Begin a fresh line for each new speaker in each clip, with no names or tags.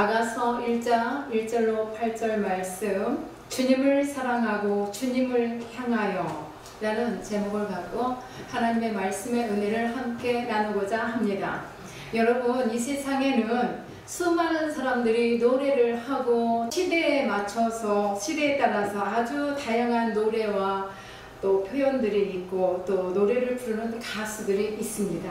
아가서 1장 1절로 8절 말씀, 주님을 사랑하고 주님을 향하여 라는 제목을 갖고 하나님의 말씀의 은혜를 함께 나누고자 합니다. 여러분, 이 세상에는 수많은 사람들이 노래를 하고 시대에 맞춰서, 시대에 따라서 아주 다양한 노래와 또 표현들이 있고 또 노래를 부르는 가수들이 있습니다.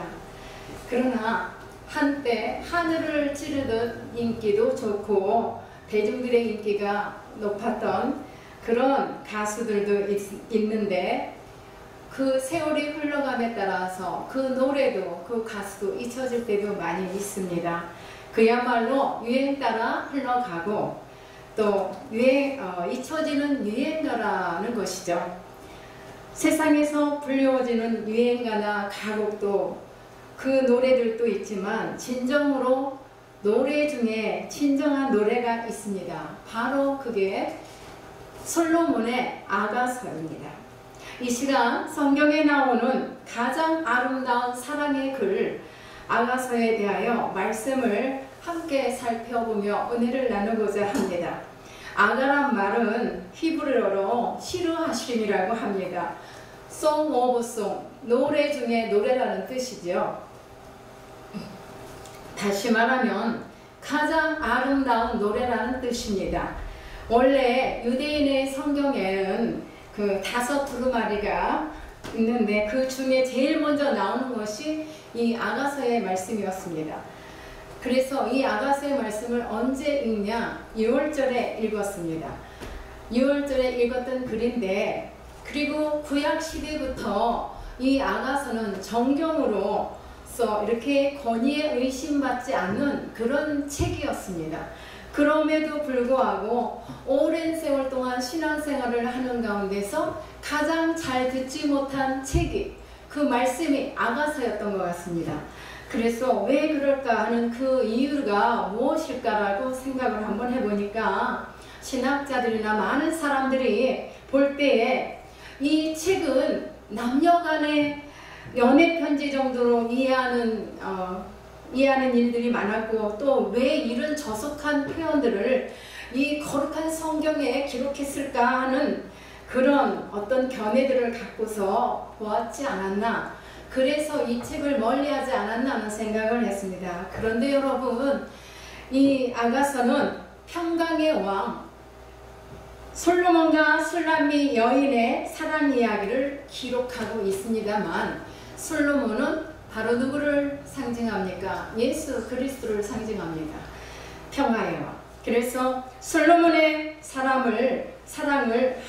그러나 한때 하늘을 찌르던 인기도 좋고 대중들의 인기가 높았던 그런 가수들도 있는데, 그 세월이 흘러감에 따라서 그 노래도 그 가수도 잊혀질 때도 많이 있습니다. 그야말로 유행 따라 흘러가고 또 잊혀지는 유행가라는 것이죠. 세상에서 불리워지는 유행가나 가곡도 그 노래들도 있지만 진정으로 노래 중에 진정한 노래가 있습니다. 바로 그게 솔로몬의 아가서입니다. 이 시간 성경에 나오는 가장 아름다운 사랑의 글 아가서에 대하여 말씀을 함께 살펴보며 은혜를 나누고자 합니다. 아가란 말은 히브리어로 시르하심이라고 합니다. Song of Song, 노래 중에 노래라는 뜻이죠. 다시 말하면 가장 아름다운 노래라는 뜻입니다. 원래 유대인의 성경에는 그 5 두루마리가 있는데 그 중에 제일 먼저 나오는 것이 이 아가서의 말씀이었습니다. 그래서 이 아가서의 말씀을 언제 읽냐? 6월절에 읽었습니다. 6월절에 읽었던 글인데, 그리고 구약 시대부터 이 아가서는 정경으로서 이렇게 권위에 의심받지 않는 그런 책이었습니다. 그럼에도 불구하고 오랜 세월 동안 신앙생활을 하는 가운데서 가장 잘 듣지 못한 책이, 그 말씀이 아가서였던 것 같습니다. 그래서 왜 그럴까 하는 그 이유가 무엇일까라고 생각을 한번 해보니까, 신학자들이나 많은 사람들이 볼 때에 이 책은 남녀 간의 연애 편지 정도로 이해하는 일들이 많았고, 또 왜 이런 저속한 표현들을 이 거룩한 성경에 기록했을까 하는 그런 어떤 견해들을 갖고서 보았지 않았나, 그래서 이 책을 멀리하지 않았나 하는 생각을 했습니다. 그런데 여러분, 이 아가서는 평강의 왕 솔로몬과 술람미 여인의 사랑 이야기를 기록하고 있습니다만, 솔로몬은 바로 누구를 상징합니까? 예수 그리스도를 상징합니다. 평화의 왕. 그래서 솔로몬의 사랑을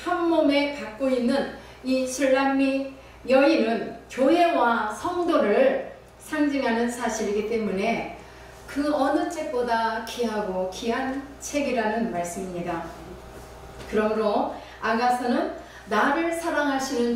한 몸에 갖고 있는 이 술람미 여인은 교회와 성도를 상징하는 사실이기 때문에 그 어느 책보다 귀하고 귀한 책이라는 말씀입니다. 그러므로 아가서는 나를 사랑하시는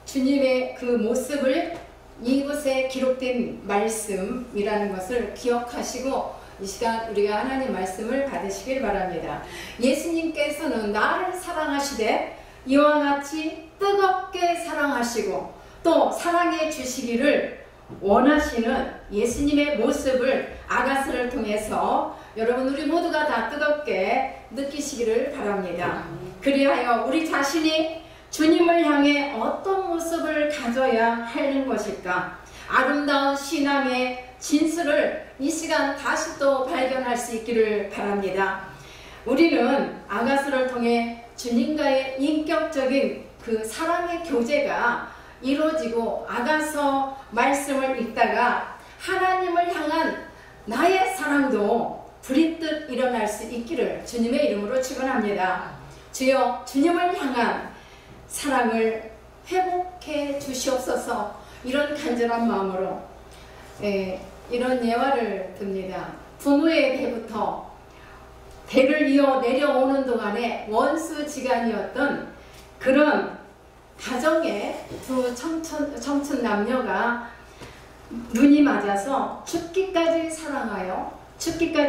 주님의 그 모습을 이곳에 기록된 말씀이라는 것을 기억하시고 이 시간 우리가 하나님 말씀을 받으시길 바랍니다. 예수님께서는 나를 사랑하시되 이와 같이 뜨겁게 사랑하시고 또 사랑해 주시기를 원하시는 예수님의 모습을 아가서를 통해서 여러분, 우리 모두가 다 뜨겁게 느끼시기를 바랍니다. 그리하여 우리 자신이 주님을 향해 어떤 모습을 가져야 하는 것일까? 아름다운 신앙의 진수를 이 시간 다시 또 발견할 수 있기를 바랍니다. 우리는 아가서를 통해 주님과의 인격적인 그 사랑의 교제가 이루어지고, 아가서 말씀을 읽다가 하나님을 향한 나의 사랑도 불현듯 일어날 수 있기를 주님의 이름으로 축원합니다. 주여, 주님을 향한 사랑을 회복해 주시옵소서. 이런 간절한 마음으로 이런 예화를 듭니다. 부모의 배부터 대를 이어 내려오는 동안에 원수지간이었던 그런 가정의 두 청춘 남녀가 눈이 맞아서 죽기까지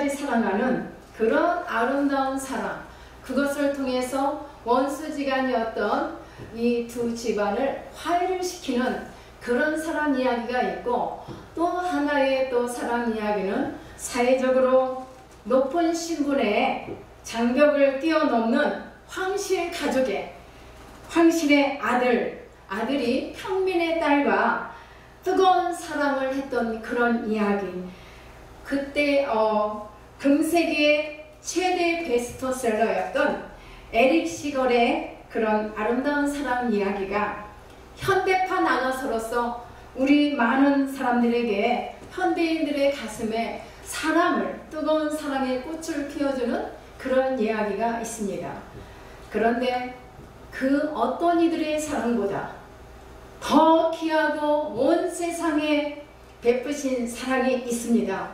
사랑하는 그런 아름다운 사랑, 그것을 통해서 원수지간이었던 이 두 집안을 화해를 시키는 그런 사랑 이야기가 있고, 또 하나의 또 사랑 이야기는 사회적으로 높은 신분의 장벽을 뛰어넘는 황실 가족의 황실의 아들이 평민의 딸과 뜨거운 사랑을 했던 그런 이야기. 그때 금세기의 최대 베스트셀러였던 에릭 시걸의 그런 아름다운 사랑 이야기가 현대판 아나서로서 우리 많은 사람들에게, 현대인들의 가슴에 뜨거운 사랑의 꽃을 피워주는 그런 이야기가 있습니다. 그런데 그 어떤 이들의 사랑보다 더 귀하고 온 세상에 베푸신 사랑이 있습니다.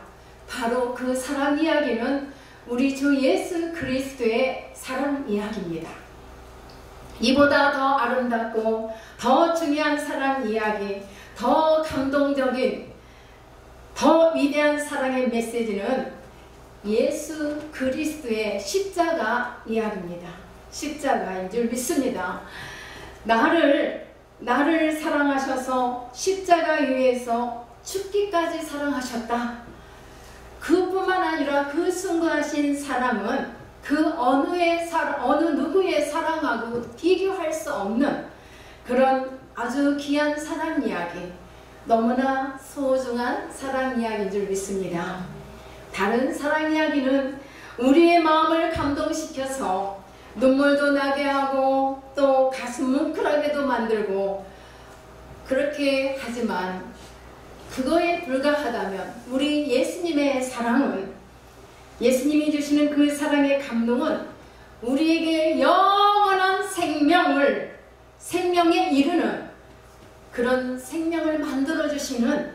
바로 그 사랑 이야기는 우리 주 예수 그리스도의 사랑 이야기입니다. 이보다 더 아름답고 더 중요한 사랑 이야기, 더 감동적인, 더 위대한 사랑의 메시지는 예수 그리스도의 십자가 이야기입니다. 십자가인 줄 믿습니다. 나를 사랑하셔서 십자가 위에서 죽기까지 사랑하셨다. 그뿐만 아니라 그 숭고하신 사랑은 그 어느 누구의 사랑하고 비교할 수 없는 그런 아주 귀한 사랑 이야기, 너무나 소중한 사랑 이야기인 줄 믿습니다. 다른 사랑 이야기는 우리의 마음을 감동시켜서 눈물도 나게 하고 또 가슴 뭉클하게도 만들고 그렇게 하지만 그거에 불과하다면 우리 예수님의 사랑은, 예수님이 주시는 그 사랑의 감동은 우리에게 영원한 생명에 이르는 그런 생명을 만들어주시는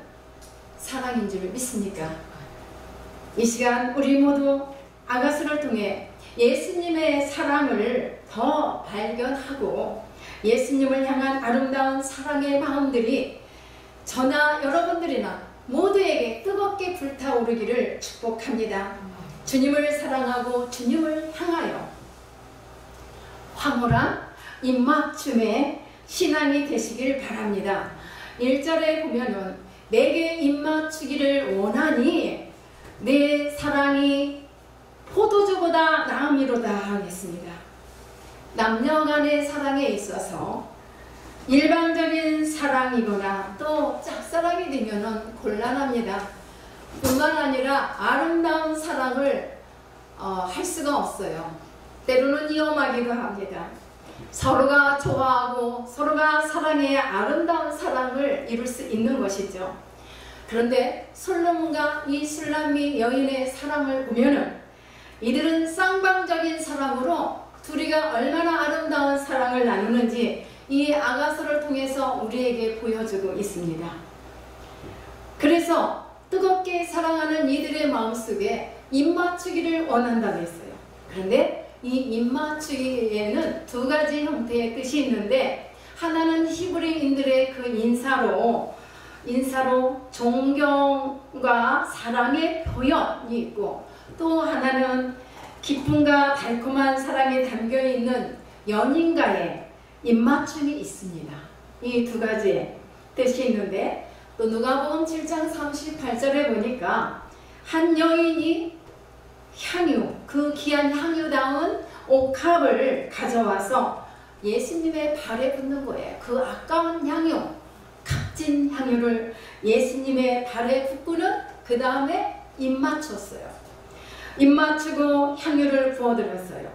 사랑인 줄 믿습니까? 이 시간 우리 모두 아가서를 통해 예수님의 사랑을 더 발견하고 예수님을 향한 아름다운 사랑의 마음들이 저나 여러분들이나 모두에게 뜨겁게 불타오르기를 축복합니다. 주님을 사랑하고 주님을 향하여 황홀한 입맞춤의 신앙이 되시길 바랍니다. 1절에 보면은 내게 입맞추기를 원하니 내 사랑이 포도주보다 나음이로다 하겠습니다. 남녀 간의 사랑에 있어서 일방적인 사랑이거나 또 짝사랑이 되면 곤란합니다. 뿐만 아니라 아름다운 사랑을 할 수가 없어요. 때로는 위험하기도 합니다. 서로가 좋아하고 서로가 사랑해야 아름다운 사랑을 이룰 수 있는 것이죠. 그런데 솔로몬과 이 술람미 여인의 사랑을 보면은 이들은 쌍방적인 사랑으로 둘이가 얼마나 아름다운 사랑을 나누는지 이 아가서를 통해서 우리에게 보여주고 있습니다. 그래서 뜨겁게 사랑하는 이들의 마음속에 입맞추기를 원한다고 했어요. 그런데 이 입맞추기에는 두 가지 형태의 뜻이 있는데, 하나는 히브리인들의 그 인사로 존경과 사랑의 표현이 있고, 또 하나는 기쁨과 달콤한 사랑에 담겨있는 연인과의 입맞춤이 있습니다. 이 두 가지의 뜻이 있는데, 또 누가복음 7장 38절에 보니까 한 여인이 향유, 그 귀한 향유다운 옥합을 가져와서 예수님의 발에 붓는 거예요. 그 아까운 향유, 값진 향유를 예수님의 발에 붓고는 그 다음에 입맞췄어요. 입맞추고 향유를 부어드렸어요.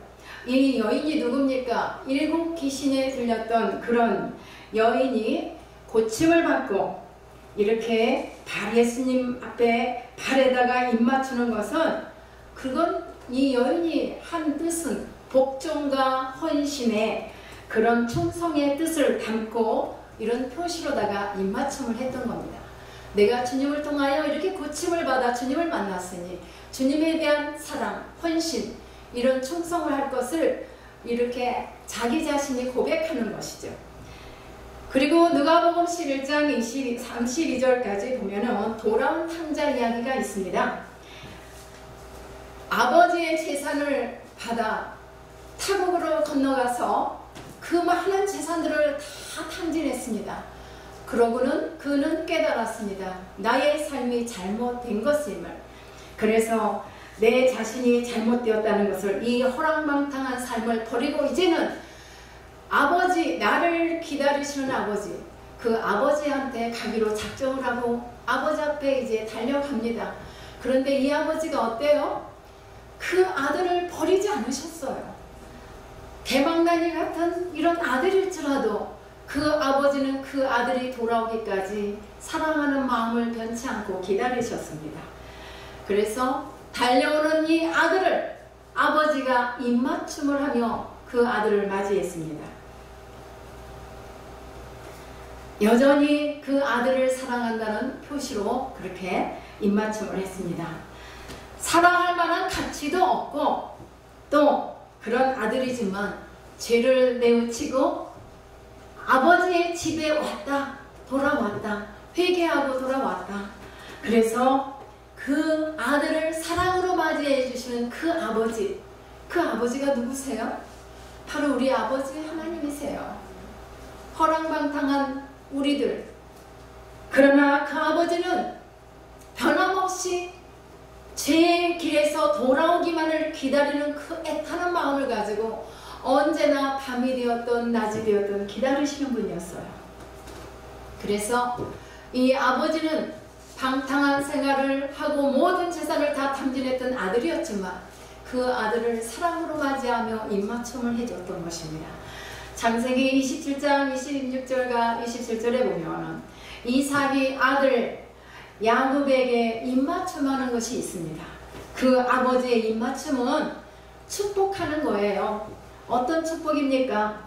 이 여인이 누굽니까? 7 귀신에 들렸던 그런 여인이 고침을 받고 이렇게 예수님 앞에 발에다가 입맞추는 것은, 그건 이 여인이 한 뜻은 복종과 헌신의 그런 충성의 뜻을 담고 이런 표시로다가 입맞춤을 했던 겁니다. 내가 주님을 통하여 이렇게 고침을 받아 주님을 만났으니 주님에 대한 사랑, 헌신, 이런 충성을 할 것을 이렇게 자기 자신이 고백하는 것이죠. 그리고 누가복음 11장 32절까지 보면은 돌아온 탕자 이야기가 있습니다. 아버지의 재산을 받아 타국으로 건너가서 그 많은 재산들을 다 탕진했습니다. 그러고는 그는 깨달았습니다. 나의 삶이 잘못된 것임을. 그래서 내 자신이 잘못되었다는 것을, 이 허랑방탕한 삶을 버리고 이제는 아버지, 나를 기다리시는 아버지, 그 아버지한테 가기로 작정을 하고 아버지 앞에 이제 달려갑니다. 그런데 이 아버지가 어때요? 그 아들을 버리지 않으셨어요. 대망나니 같은 이런 아들일지라도 그 아버지는 그 아들이 돌아오기까지 사랑하는 마음을 변치 않고 기다리셨습니다. 그래서 달려오는 이 아들을 아버지가 입맞춤을 하며 그 아들을 맞이했습니다. 여전히 그 아들을 사랑한다는 표시로 그렇게 입맞춤을 했습니다. 사랑할 만한 가치도 없고 또 그런 아들이지만 죄를 내우치고 아버지의 집에 왔다, 돌아왔다, 회개하고 돌아왔다. 그래서 그 아들을 사랑으로 맞이해 주시는 그 아버지가 누구세요? 바로 우리 아버지 하나님이세요. 허랑방탕한 우리들, 그러나 그 아버지는 변함없이 죄의 길에서 돌아오기만을 기다리는 그 애타는 마음을 가지고 언제나 밤이 되었던 낮이 되었던 기다리시는 분이었어요. 그래서 이 아버지는 방탕한 생활을 하고 모든 재산을 다 탐진했던 아들이었지만 그 아들을 사랑으로 맞이하며 입맞춤을 해줬던 것입니다. 창세기 27장 26절과 27절에 보면 이삭이 아들 야곱에게 입맞춤하는 것이 있습니다. 그 아버지의 입맞춤은 축복하는 거예요. 어떤 축복입니까?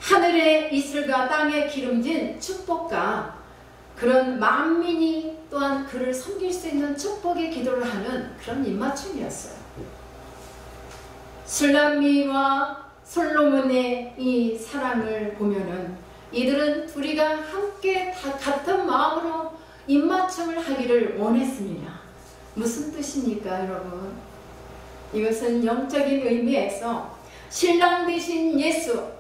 하늘의 이슬과 땅에 기름진 축복과 그런 만민이 또한 그를 섬길 수 있는 축복의 기도를 하는 그런 입맞춤이었어요. 술람미와 솔로몬의 이 사랑을 보면은 이들은 둘이가 함께 다 같은 마음으로 입맞춤을 하기를 원했습니다. 무슨 뜻입니까, 여러분? 이것은 영적인 의미에서 신랑 되신 예수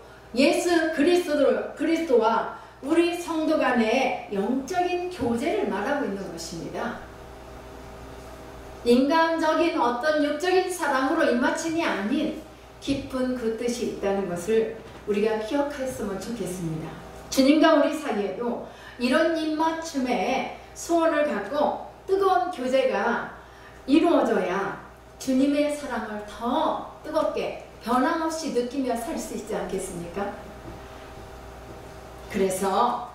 그리스도와 우리 성도 간의 영적인 교제를 말하고 있는 것입니다. 인간적인 어떤 육적인 사랑으로 입맞춤이 아닌 깊은 그 뜻이 있다는 것을 우리가 기억했으면 좋겠습니다. 주님과 우리 사이에도 이런 입맞춤의 소원을 갖고 뜨거운 교제가 이루어져야 주님의 사랑을 더 뜨겁게 변함없이 느끼며 살 수 있지 않겠습니까? 그래서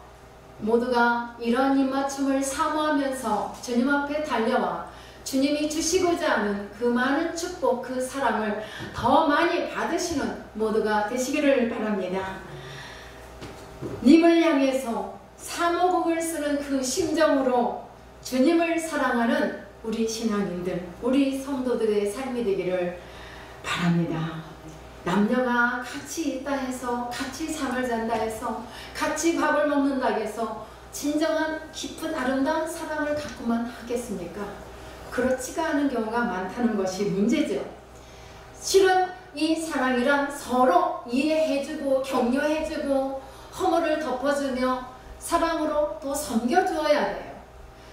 모두가 이런 입맞춤을 사모하면서 주님 앞에 달려와 주님이 주시고자 하는 그 많은 축복, 그 사랑을 더 많이 받으시는 모두가 되시기를 바랍니다. 님을 향해서 사모곡을 쓰는 그 심정으로 주님을 사랑하는 우리 신앙인들, 우리 성도들의 삶이 되기를 바랍니다. 남녀가 같이 있다 해서, 같이 잠을 잔다 해서, 같이 밥을 먹는다 해서 진정한 깊은 아름다운 사랑을 갖고만 하겠습니까? 그렇지가 않은 경우가 많다는 것이 문제죠. 실은 이 사랑이란 서로 이해해주고 격려해주고 허물을 덮어주며 사랑으로 또 섬겨주어야 돼요.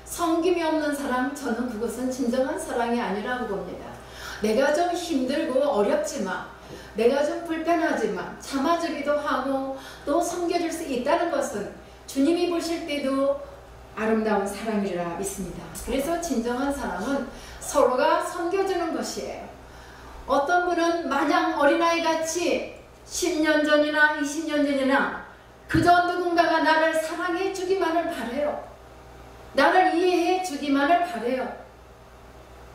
섬김이 없는 사랑, 저는 그것은 진정한 사랑이 아니라고 봅니다. 내가 좀 힘들고 어렵지만, 내가 좀 불편하지만 참아주기도 하고 또 섬겨줄 수 있다는 것은 주님이 보실 때도 아름다운 사랑이라 믿습니다. 그래서 진정한 사랑은 서로가 섬겨주는 것이에요. 어떤 분은 마냥 어린아이같이 10년 전이나 20년 전이나 그저 누군가가 나를 사랑해 주기만을 바래요. 나를 이해해 주기만을 바래요.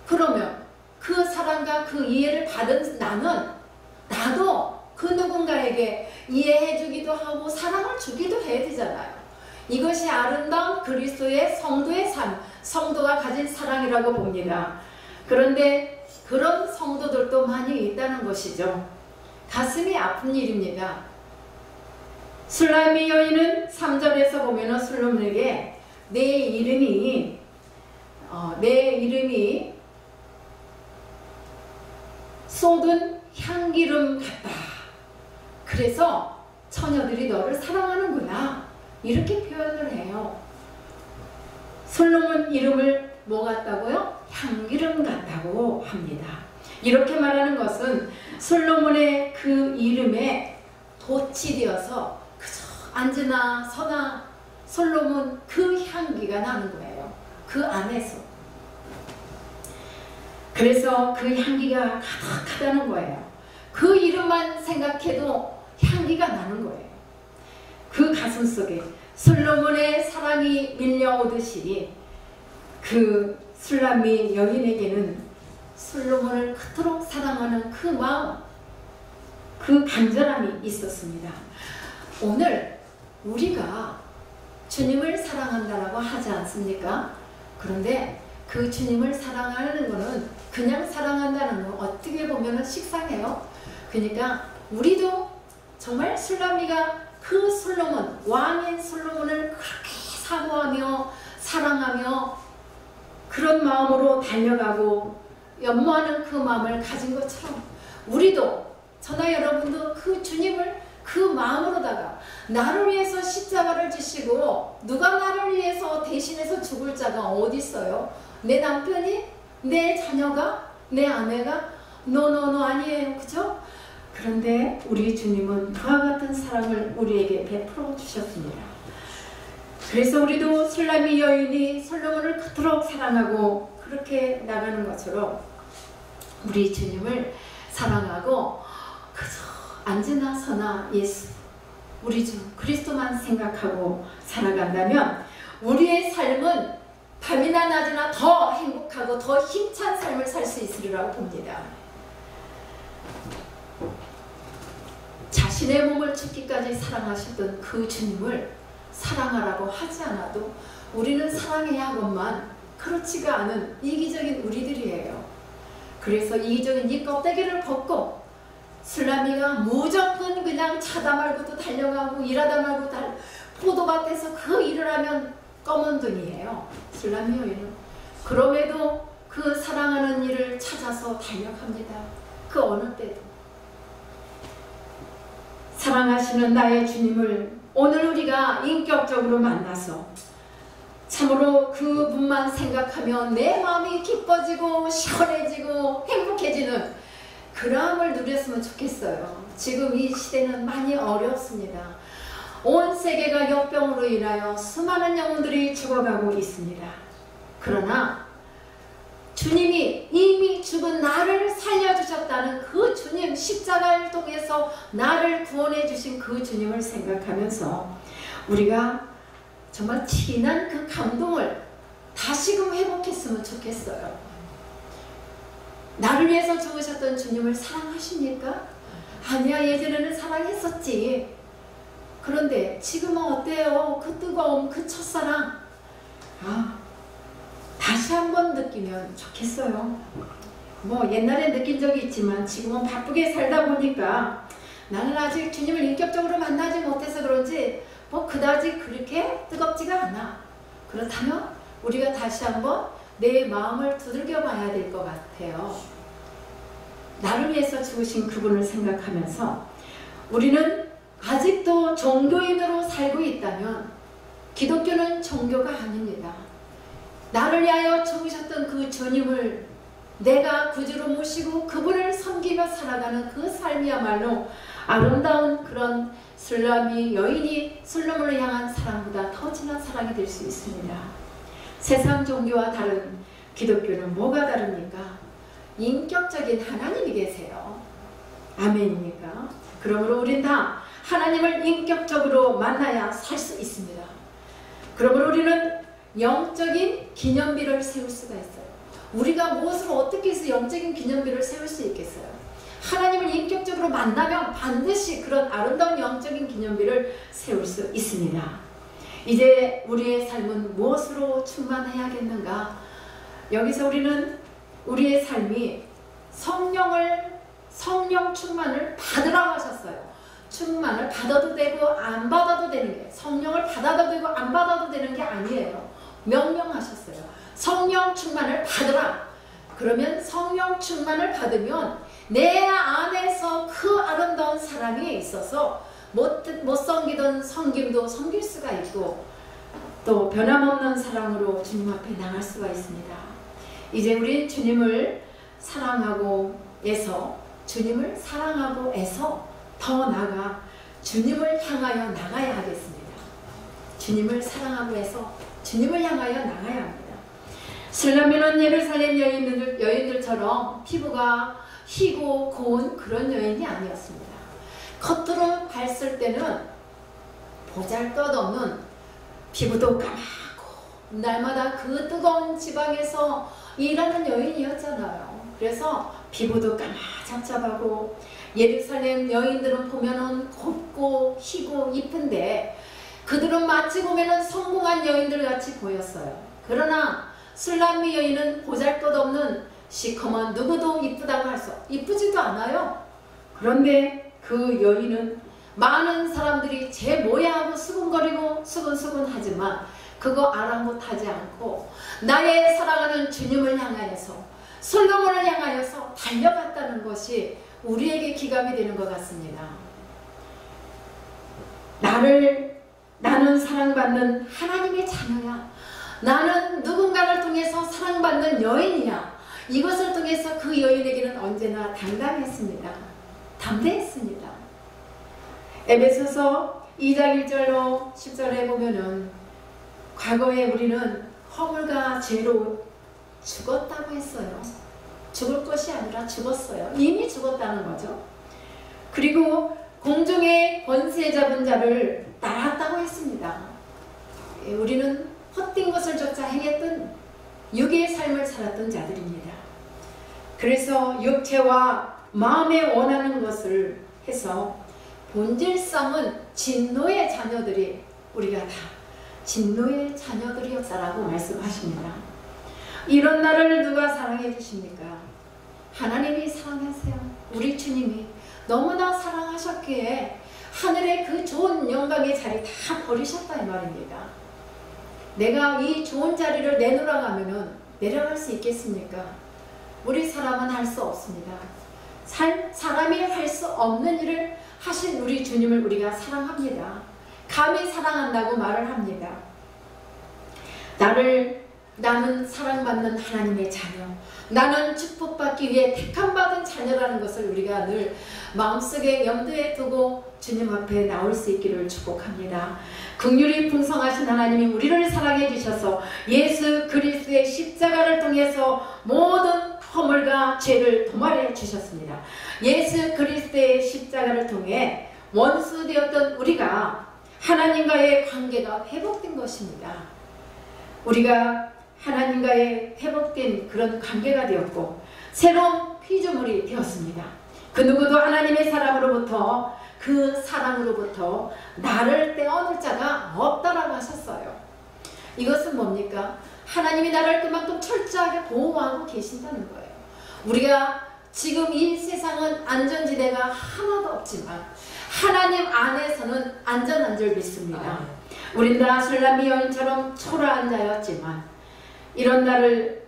그러면 그 사랑과 그 이해를 받은 나도 그 누군가에게 이해해 주기도 하고 사랑을 주기도 해야 되잖아요. 이것이 아름다운 그리스도의 성도의 삶, 성도가 가진 사랑이라고 봅니다. 그런데 그런 성도들도 많이 있다는 것이죠. 가슴이 아픈 일입니다. 술람미 여인은 3절에서 보면 솔로몬에게 내 이름이 쏟은 향기름 같다. 그래서 처녀들이 너를 사랑하는구나. 이렇게 표현을 해요. 솔로몬 이름을 뭐 같다고요? 향기름 같다고 합니다. 이렇게 말하는 것은 솔로몬의 그 이름에 돛이 되어서 그저 앉으나 서나 솔로몬 그 향기가 나는 거예요. 그 안에서. 그래서 그 향기가 가득하다는 거예요. 그 이름만 생각해도 향기가 나는 거예요. 그 가슴 속에 솔로몬의 사랑이 밀려오듯이 그 술람미 여인에게는 솔로몬을 그토록 사랑하는 그 마음, 그 간절함이 있었습니다. 오늘 우리가 주님을 사랑한다라고 하지 않습니까? 그런데 그 주님을 사랑하는 것은 그냥 사랑한다는 건 어떻게 보면 식상해요. 그러니까 우리도 정말 술람미가 그 솔로몬, 왕인 솔로몬을 그렇게 사모하며 사랑하며 그런 마음으로 달려가고 연모하는 그 마음을 가진 것처럼 우리도 저나 여러분도 그 주님을 그 마음으로다가 나를 위해서 십자가를 지시고 누가 나를 위해서 대신해서 죽을 자가 어디 있어요? 내 남편이? 내 자녀가? 내 아내가? 노노노 아니에요. 그죠? 그런데 우리 주님은 그와 같은 사랑을 우리에게 베풀어 주셨습니다. 그래서 우리도 술람미 여인이 솔로몬을 그토록 사랑하고 그렇게 나가는 것처럼 우리 주님을 사랑하고 그저 앉으나 서나 예수 우리 주 그리스도만 생각하고 살아간다면 우리의 삶은 밤이나 낮이나 더 행복하고 더 힘찬 삶을 살 수 있으리라고 봅니다. 자신의 몸을 죽기까지 사랑하셨던 그 주님을 사랑하라고 하지 않아도 우리는 사랑해야 하건만 그렇지가 않은 이기적인 우리들이에요. 그래서 이기적인 이 껍데기를 벗고 술람미가 무조건 그냥 차다 말고도 달려가고 일하다 말고 포도밭에서 그 일을 하면 검은 눈이에요. 술람미 여인은. 그럼에도 그 사랑하는 일을 찾아서 달려갑니다. 그 어느 때도. 사랑하시는 나의 주님을 오늘 우리가 인격적으로 만나서 참으로 그분만 생각하면 내 마음이 기뻐지고 시원해지고 행복해지는 그러함을 누렸으면 좋겠어요. 지금 이 시대는 많이 어렵습니다. 온 세계가 역병으로 인하여 수많은 영혼들이 죽어가고 있습니다. 그러나 주님이 이미 죽은 나를 살려주셨다는 그 주님, 십자가를 통해서 나를 구원해 주신 그 주님을 생각하면서 우리가 정말 진한 그 감동을 다시금 회복했으면 좋겠어요. 나를 위해서 죽으셨던 주님을 사랑하십니까? 아니야, 예전에는 사랑했었지. 그런데 지금은 어때요? 그 뜨거움, 그 첫사랑 다시 한번 느끼면 좋겠어요. 뭐 옛날에 느낀 적이 있지만 지금은 바쁘게 살다 보니까 나는 아직 주님을 인격적으로 만나지 못해서 그런지 뭐 그다지 그렇게 뜨겁지가 않아. 그렇다면 우리가 다시 한번 내 마음을 두들겨 봐야 될 것 같아요. 나를 위해서 죽으신 그분을 생각하면서 우리는 아직도 종교인으로 살고 있다면 기독교는 종교가 아닙니다. 나를 위하여 죽으셨던 그 주님을 내가 구주로 모시고 그분을 섬기며 살아가는 그 삶이야말로 아름다운 그런 술람미 여인이 솔로몬을 향한 사랑보다 더 진한 사랑이 될 수 있습니다. 세상 종교와 다른 기독교는 뭐가 다릅니까? 인격적인 하나님이 계세요. 아멘입니까? 그러므로 우린 다 하나님을 인격적으로 만나야 살 수 있습니다. 그러므로 우리는 영적인 기념비를 세울 수가 있어요. 우리가 무엇으로 어떻게 해서 영적인 기념비를 세울 수 있겠어요? 하나님을 인격적으로 만나면 반드시 그런 아름다운 영적인 기념비를 세울 수 있습니다. 이제 우리의 삶은 무엇으로 충만해야겠는가? 여기서 우리는 우리의 삶이 성령 충만을 받으라고 하셨어요. 충만을 받아도 되고 안 받아도 되는 게, 성령을 받아도 되고 안 받아도 되는 게 아니에요. 명령하셨어요. 성령 충만을 받으라. 그러면 성령 충만을 받으면 내 안에서 그 아름다운 사랑이 있어서 못 섬기던 섬김도 섬길 수가 있고 또 변함없는 사랑으로 주님 앞에 나갈 수가 있습니다. 이제 우리 주님을 사랑하고 더 나아가 주님을 향하여 나가야 하겠습니다. 주님을 사랑하고 해서 주님을 향하여 나가야 합니다. 슬라미는 예루살렘 여인들처럼 피부가 희고 고운 그런 여인이 아니었습니다. 겉으로 봤을 때는 보잘것없는, 피부도 까맣고 날마다 그 뜨거운 지방에서 일하는 여인이었잖아요. 그래서 피부도 까마잡잡하고, 예루살렘 여인들은 보면은 곱고 희고 이쁜데 그들은 마치 보면은 성공한 여인들 같이 보였어요. 그러나 술람미 여인은 보잘것없는 시커먼, 누구도 이쁘다고 할 수, 이쁘지도 않아요. 그런데 그 여인은 많은 사람들이 제 모양하고 수근거리고 수근수근하지만 그거 아랑곳하지 않고 나의 사랑하는 주님을 향하여서, 솔로몬을 향하여서 달려갔다는 것이 우리에게 기감이 되는 것 같습니다. 나는 사랑받는 하나님의 자녀야. 나는 누군가를 통해서 사랑받는 여인이야. 이것을 통해서 그 여인에게는 언제나 담대했습니다. 에베소서 2장 1절로 10절에 보면은 과거에 우리는 허물과 죄로 죽었다고 했어요. 죽을 것이 아니라 죽었어요. 이미 죽었다는 거죠. 그리고 공중의 권세 잡은 자를 따랐다고 했습니다. 우리는 헛된 것을 조차 행했던 육의 삶을 살았던 자들입니다. 그래서 육체와 마음에 원하는 것을 해서 본질상은 진노의 자녀들이, 우리가 다 진노의 자녀들이었다라고 말씀하십니다. 이런 나를 누가 사랑해 주십니까? 하나님이 사랑하세요. 우리 주님이 너무나 사랑하셨기에 하늘의 그 좋은 영광의 자리 다 버리셨다 이 말입니다. 내가 이 좋은 자리를 내놓으라고 내려갈 수 있겠습니까? 우리 사람은 할 수 없습니다. 사람이 할 수 없는 일을 하신 우리 주님을 우리가 사랑합니다. 감히 사랑한다고 말을 합니다. 나는 사랑받는 하나님의 자녀, 나는 축복받기 위해 택함받은 자녀라는 것을 우리가 늘 마음속에 염두에 두고 주님 앞에 나올 수 있기를 축복합니다. 긍휼이 풍성하신 하나님이 우리를 사랑해 주셔서 예수 그리스도의 십자가를 통해서 모든 허물과 죄를 도말해 주셨습니다. 예수 그리스도의 십자가를 통해 원수되었던 우리가 하나님과의 관계가 회복된 것입니다. 우리가 하나님과의 회복된 그런 관계가 되었고 새로운 피조물이 되었습니다. 그 누구도 하나님의 사랑으로부터, 그 사랑으로부터 나를 떼어놓을 자가 없다라고 하셨어요. 이것은 뭡니까? 하나님이 나를 그만큼 철저하게 보호하고 계신다는 거예요. 우리가 지금 이 세상은 안전지대가 하나도 없지만 하나님 안에서는 안전한 줄 믿습니다. 우린 다 술람미 여인처럼 초라한 자였지만 이런 나를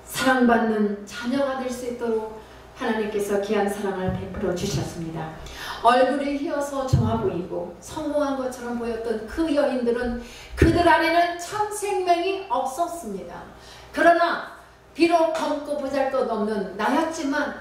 사랑받는 자녀가 될 수 있도록 하나님께서 귀한 사랑을 베풀어 주셨습니다. 얼굴이 휘어서 좋아 보이고 성공한 것처럼 보였던 그 여인들은 그들 안에는 참 생명이 없었습니다. 그러나 비록 검고 보잘것없는 나였지만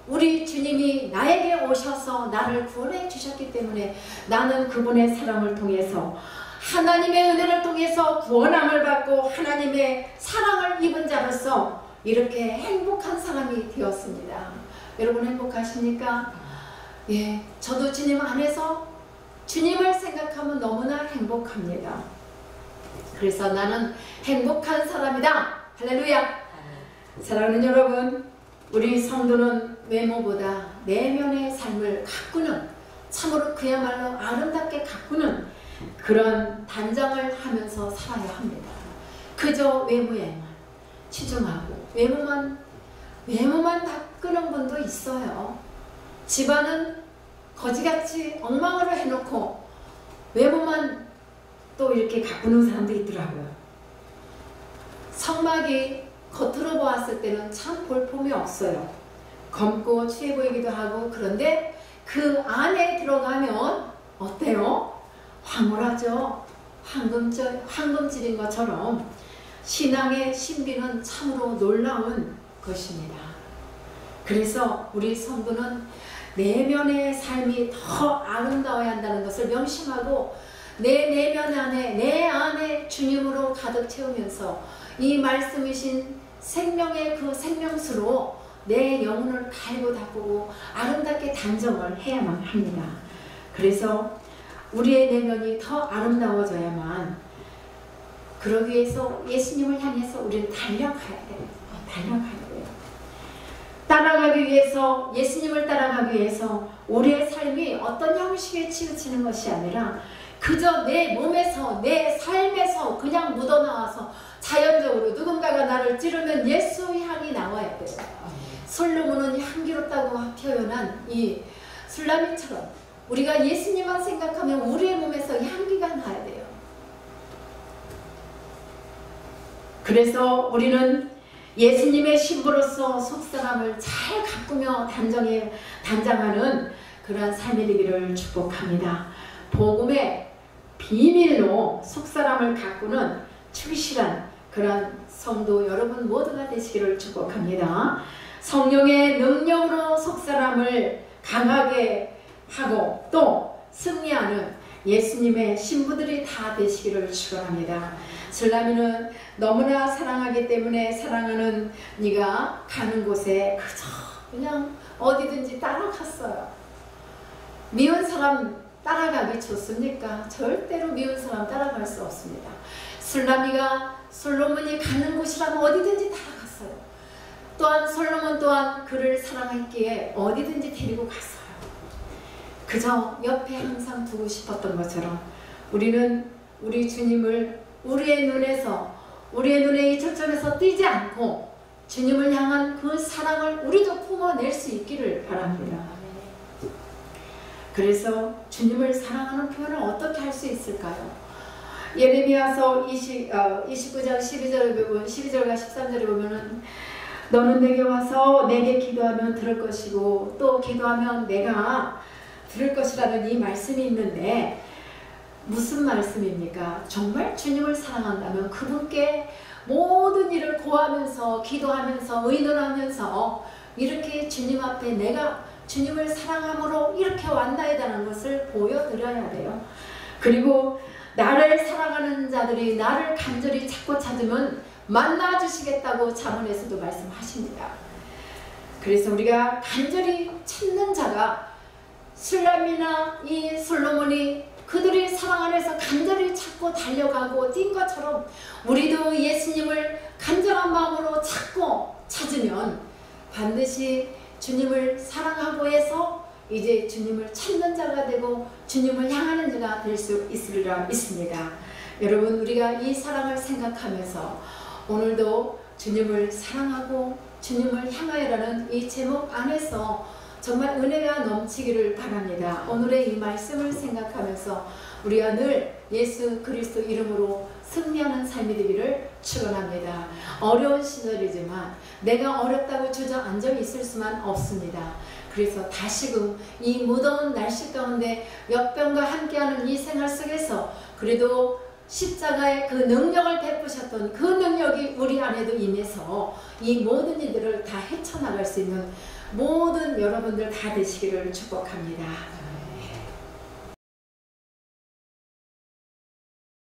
우리 주님이 나에게 오셔서 나를 구원해 주셨기 때문에 나는 그분의 사랑을 통해서, 하나님의 은혜를 통해서 구원함을 받고 하나님의 사랑을 입은 자로서 이렇게 행복한 사람이 되었습니다. 여러분 행복하십니까? 예, 저도 주님 안에서 주님을 생각하면 너무나 행복합니다. 그래서 나는 행복한 사람이다. 할렐루야. 사랑하는 여러분, 우리 성도는 외모보다 내면의 삶을 가꾸는, 참으로 그야말로 아름답게 가꾸는 그런 단장을 하면서 살아야 합니다. 그저 외모에만 치중하고 외모만 바꾸는 분도 있어요. 집안은 거지같이 엉망으로 해놓고 외모만 또 이렇게 가꾸는 사람도 있더라고요. 성막이 겉으로 보았을 때는 참 볼품이 없어요. 검고 추해 보이기도 하고, 그런데 그 안에 들어가면 어때요? 황홀하죠. 황금질인 것처럼 신앙의 신비는 참으로 놀라운 것입니다. 그래서 우리 성도는 내면의 삶이 더 아름다워야 한다는 것을 명심하고 내 내면 안에, 내 안에 주님으로 가득 채우면서 이 말씀이신 생명의 그 생명수로 내 영혼을 갈고 닦고 아름답게 단정을 해야만 합니다. 그래서 우리의 내면이 더 아름다워져야만, 그러기 위해서 예수님을 향해서 우리는 달려가야 돼요. 달려가야 돼요. 따라가기 위해서, 예수님을 따라가기 위해서 우리의 삶이 어떤 형식에 치우치는 것이 아니라 그저 내 몸에서, 내 삶에서 그냥 묻어나와서 자연적으로 누군가가 나를 찌르면 예수 향이 나와야 돼요. 솔로몬은 향기롭다고 표현한 이 술라미처럼 우리가 예수님만 생각하면 우리의 몸에서 향기가 나야 돼요. 그래서 우리는 예수님의 신부로서 속사람을 잘 가꾸며 단장하는 그러한 삶이 되기를 축복합니다. 복음의 비밀로 속사람을 가꾸는 충실한 그러한 성도 여러분 모두가 되시기를 축복합니다. 성령의 능력으로 속사람을 강하게 하고 또 승리하는 예수님의 신부들이 다 되시기를 축원합니다. 술라미는 너무나 사랑하기 때문에 사랑하는 네가 가는 곳에 그저 그냥 어디든지 따라갔어요. 미운 사람 따라가기 좋습니까? 절대로 미운 사람 따라갈 수 없습니다. 술라미가 솔로몬이 가는 곳이라면 어디든지 따라갔어요. 또한 솔로몬 또한 그를 사랑했기에 어디든지 데리고 갔어요. 그저 옆에 항상 두고 싶었던 것처럼 우리는 우리 주님을 우리의 눈에 이 초점에서 띄지 않고 주님을 향한 그 사랑을 우리도 품어낼 수 있기를 바랍니다. 그래서 주님을 사랑하는 표현을 어떻게 할 수 있을까요? 예레미야서 29장 12절과 13절에 보면은 너는 내게 와서 내게 기도하면 들을 것이고 또 기도하면 내가 들을 것이라는 이 말씀이 있는데 무슨 말씀입니까? 정말 주님을 사랑한다면 그분께 모든 일을 고하면서 기도하면서 의논하면서 이렇게 주님 앞에 내가 주님을 사랑함으로 이렇게 왔나이다라는 것을 보여드려야 돼요. 그리고 나를 사랑하는 자들이 나를 간절히 찾고 찾으면 만나주시겠다고 잠언에서도 말씀하십니다. 그래서 우리가 간절히 찾는 자가 술람이나 이 솔로몬이 그들이 사랑 안에서 간절히 찾고 달려가고 뛴 것처럼 우리도 예수님을 간절한 마음으로 찾고 찾으면 반드시 주님을 사랑하고 해서 이제 주님을 찾는 자가 되고 주님을 향하는 자가 될 수 있으리라 믿습니다. 여러분, 우리가 이 사랑을 생각하면서 오늘도 주님을 사랑하고 주님을 향하여라는 이 제목 안에서 정말 은혜가 넘치기를 바랍니다. 오늘의 이 말씀을 생각하면서 우리가 늘 예수 그리스도 이름으로 승리하는 삶이 되기를 축원합니다. 어려운 시절이지만 내가 어렵다고 주저앉아 있을 수만 없습니다. 그래서 다시금 이 무더운 날씨 가운데 역병과 함께하는 이 생활 속에서 그래도 십자가의 그 능력을 베푸셨던 그 능력이 우리 안에도 임해서 이 모든 일들을 다 헤쳐나갈 수 있는 모든 여러분들 다 되시기를 축복합니다.